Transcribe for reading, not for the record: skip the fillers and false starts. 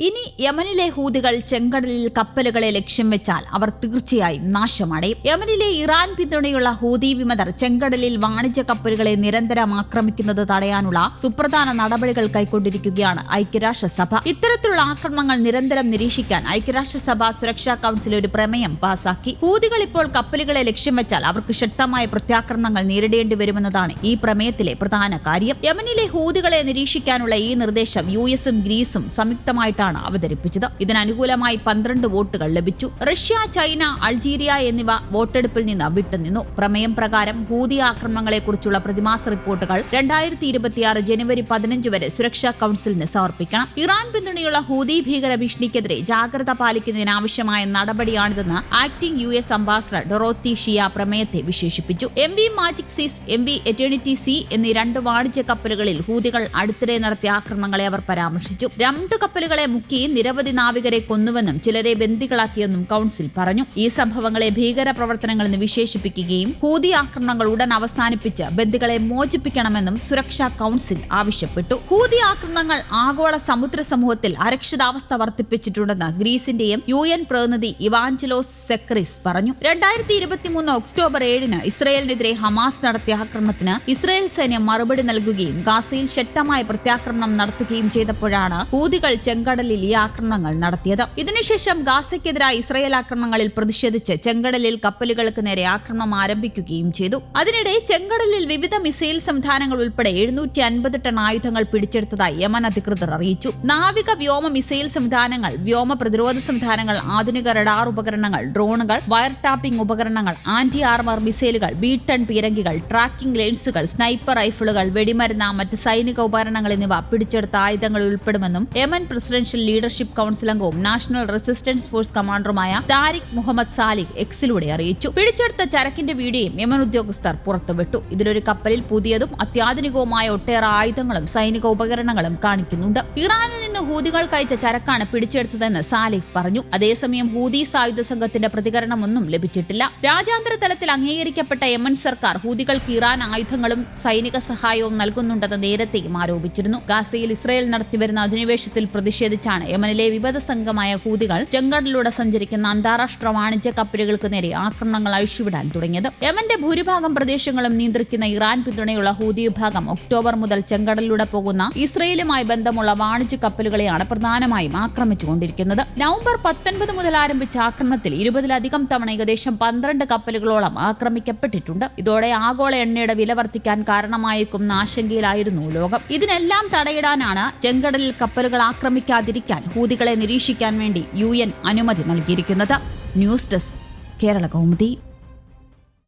ഇനി യമനിലെ ഹൂതികൾ ചെങ്കടലിൽ കപ്പലുകളെ ലക്ഷ്യം വെച്ചാൽ അവർ തീർച്ചയായും നാശമടയും. യമനിലെ ഇറാൻ പിന്തുണയുള്ള ഹൂതി വിമതർ ചെങ്കടലിൽ വാണിജ്യ കപ്പലുകളെ നിരന്തരം ആക്രമിക്കുന്നത് തടയാനുള്ള സുപ്രധാന നടപടികൾ കൈക്കൊണ്ടിരിക്കുകയാണ് ഐക്യരാഷ്ട്രസഭ. ഇത്തരത്തിലുള്ള ആക്രമണങ്ങൾ നിരന്തരം നിരീക്ഷിക്കാൻ ഐക്യരാഷ്ട്രസഭ സുരക്ഷാ കൌൺസിൽ ഒരു പ്രമേയം പാസാക്കി. ഹൂതികൾ ഇപ്പോൾ കപ്പലുകളെ ലക്ഷ്യം വെച്ചാൽ അവർക്ക് ശക്തമായ പ്രത്യാക്രമണങ്ങൾ നേരിടേണ്ടി വരുമെന്നതാണ് ഈ പ്രമേയത്തിലെ പ്രധാന കാര്യം. യമനിലെ ഹൂതികളെ നിരീക്ഷിക്കാനുള്ള ഈ നിർദ്ദേശം യുഎസും ഗ്രീസും സംയുക്തമായിട്ടാണ് അവതരിപ്പിച്ചത്. ഇതിനനുകൂലമായി 12 വോട്ടുകൾ ലഭിച്ചു. റഷ്യ, ചൈന, അൾജീരിയ എന്നിവ വോട്ടെടുപ്പിൽ നിന്ന് വിട്ടുനിന്നു. പ്രമേയം പ്രകാരം ഹൂതി ആക്രമണങ്ങളെക്കുറിച്ചുള്ള പ്രതിമാസ റിപ്പോർട്ടുകൾ 2026 ജനുവരി 15 വരെ സുരക്ഷാ കൌൺസിലിന് സമർപ്പിക്കണം. ഇറാൻ പിന്തുണയുള്ള ഹൂതി ഭീകര ഭീഷണിക്കെതിരെ ജാഗ്രത പാലിക്കുന്നതിനാവശ്യമായ നടപടിയാണിതെന്ന് ആക്ടിംഗ് യുഎസ് അംബാസഡർ ഡൊറോത്തി ഷിയ പ്രമേയത്തെ വിശേഷിപ്പിച്ചു. MV മാജിക് സീസ്, MV എറ്റേണിറ്റി സി എന്നീ 2 വാണിജ്യ കപ്പലുകളിൽ ഹൂതികൾ അടുത്തിടെ നടത്തിയ ആക്രമണങ്ങളെ അവർ പരാമർശിച്ചു. 2 കപ്പലുകളെ മുക്കി നിരവധി നാവികരെ കൊന്നുവെന്നും ചിലരെ ബന്ദികളാക്കിയെന്നും കൌൺസിൽ പറഞ്ഞു. ഈ സംഭവങ്ങളെ ഭീകര പ്രവർത്തനങ്ങളെന്ന് വിശേഷിപ്പിക്കുകയും ഹൂതി ആക്രമണങ്ങൾ ഉടൻ അവസാനിപ്പിച്ച് ബന്ദികളെ മോചിപ്പിക്കണമെന്നും സുരക്ഷാ കൌൺസിൽ ആവശ്യപ്പെട്ടു. ഹൂതി ആക്രമണങ്ങൾ ആഗോള സമുദ്ര സമൂഹത്തിൽ അരക്ഷിതാവസ്ഥ വർദ്ധിപ്പിച്ചിട്ടുണ്ടെന്ന് ഗ്രീസിന്റെയും UN പ്രതിനിധി ഇവാഞ്ചലോസ് സെക്രിസ് പറഞ്ഞു. 2023 ഒക്ടോബർ 7 ഇസ്രയേലിനെതിരെ ഹമാസ് നടത്തിയ ആക്രമണത്തിന് ഇസ്രയേൽ സൈന്യം മറുപടി നൽകുകയും ഗാസയിൽ ശക്തമായ പ്രത്യാക്രമണം നടത്തുകയും ചെയ്തപ്പോഴാണ് ഹൂതികൾ ചെങ്കടലിൽ ഈ ആക്രമണങ്ങൾ നടത്തിയത്. ഇതിനുശേഷം ഗാസയ്ക്കെതിരായ ഇസ്രയേൽ ആക്രമണങ്ങളിൽ പ്രതിഷേധിച്ച് ചെങ്കടലിൽ കപ്പലുകൾക്ക് നേരെ ആക്രമണം ആരംഭിക്കുകയും ചെയ്തു. അതിനിടെ ചെങ്കടലിൽ വിവിധ മിസൈൽ സംവിധാനങ്ങൾ ഉൾപ്പെടെ 750 ടൺ ആയുധങ്ങൾ പിടിച്ചെടുത്തതായി യമൻ അധികൃതർ അറിയിച്ചു. നാവിക വ്യോമ മിസൈൽ സംവിധാനങ്ങൾ, വ്യോമ പ്രതിരോധ സംവിധാനങ്ങൾ, ആധുനിക റഡാർ ഉപകരണങ്ങൾ, ഡ്രോണുകൾ, വയർ ടാപ്പിംഗ് ഉപകരണങ്ങൾ, ആന്റി ആർമർ മിസൈലുകൾ, ബീട്ടൺ പീരങ്കികൾ, ട്രാക്കിംഗ് ലെൻസുകൾ, സ്നൈപ്പർ റൈഫിളുകൾ, വെടിമരുന്ന്, മറ്റ് സൈനിക ഉപകരണങ്ങൾ എന്നിവ പിടിച്ചെടുത്ത ആയുധങ്ങൾ ഉൾപ്പെടുമെന്നും യമൻ പ്രസിഡൻഷ്യൽ ലീഡർഷിപ്പ് കൌൺസിൽ അംഗവും നാഷണൽ റെസിസ്റ്റൻസ് ഫോഴ്സ് കമാൻഡറുമായ താരിഖ് മുഹമ്മദ് സാലിഹ് എക്സിലൂടെ അറിയിച്ചു. പിടിച്ചെടുത്ത ചരക്കിന്റെ വീഡിയോയും യമൻ ഉദ്യോഗസ്ഥർ പുറത്തുവിട്ടു. ഇതിലൊരു കപ്പലിൽ പുതിയതും അത്യാധുനികവുമായ ഒട്ടേറെ ആയുധങ്ങളും സൈനിക ഉപകരണങ്ങളും കാണിക്കുന്നുണ്ട്. ഇറാനിൽ നിന്ന് ഹൂതികൾക്ക് അയച്ച ചരക്കാണ് പിടിച്ചെടുത്തതെന്ന് സാലിഹ് പറഞ്ഞു. അതേസമയം ഹൂതീസ് ആയുധ സംഘത്തിന്റെ പ്രതികരണമൊന്നും ലഭിച്ചിട്ടില്ല. രാജ്യാന്തര തലത്തിൽ അംഗീകരിക്കപ്പെട്ട യമൻ സർക്കാർ ഹൂതികൾക്ക് ഇറാൻ ആയുധങ്ങളും സൈനിക സഹായവും നൽകുന്നുണ്ടെന്ന് നേരത്തെയും ആരോപിച്ചിരുന്നു. ഗാസയിൽ ഇസ്രയേൽ നടത്തിവരുന്ന അധിനിവേശത്തിൽ പ്രതിഷേധിച്ചാണ് യമനിലെ വിമത സംഘമായ ഹൂതികൾ ചെങ്കടലിലൂടെ സഞ്ചരിക്കുന്ന അന്താരാഷ്ട്ര വാണിജ്യ കപ്പലുകൾക്ക് നേരെ ആക്രമണങ്ങൾ അഴിച്ചുവിടാൻ തുടങ്ങിയത്. യമന്റെ ഭൂരിഭാഗം പ്രദേശങ്ങളും നിയന്ത്രിക്കുന്ന ഇറാൻ പിന്തുണയുള്ള ഹൂതി വിഭാഗം ഒക്ടോബർ മുതൽ ചെങ്കടലിലൂടെ പോകുന്ന ഇസ്രയേലുമായി ബന്ധമുള്ള വാണിജ്യ കപ്പലുകളെയാണ് പ്രധാനമായും ആക്രമിച്ചുകൊണ്ടിരിക്കുന്നത്. നവംബർ 19 മുതൽ ആരംഭിച്ച ആക്രമണത്തിൽ 20-ലധികം തവണ ഏകദേശം 12 കപ്പലുകളോളം ആക്രമിക്കപ്പെട്ടിട്ടുണ്ട്. ഇതോടെ ആഗോള എണ്ണയുടെ വില വർദ്ധിക്കാൻ കാരണമായേക്കും ആശങ്കയിലായിരുന്നു ലോകം. ഇതിനെല്ലാം തടയിടാനാണ് ചെങ്കടലിൽ കപ്പലുകൾ ആക്രമിക്കാതിരിക്കാൻ ഹൂതികളെ നിരീക്ഷിക്കാൻ വേണ്ടി UN അനുമതി നൽകിയിരിക്കുന്നത്. News desk, Kerala Kaumudi.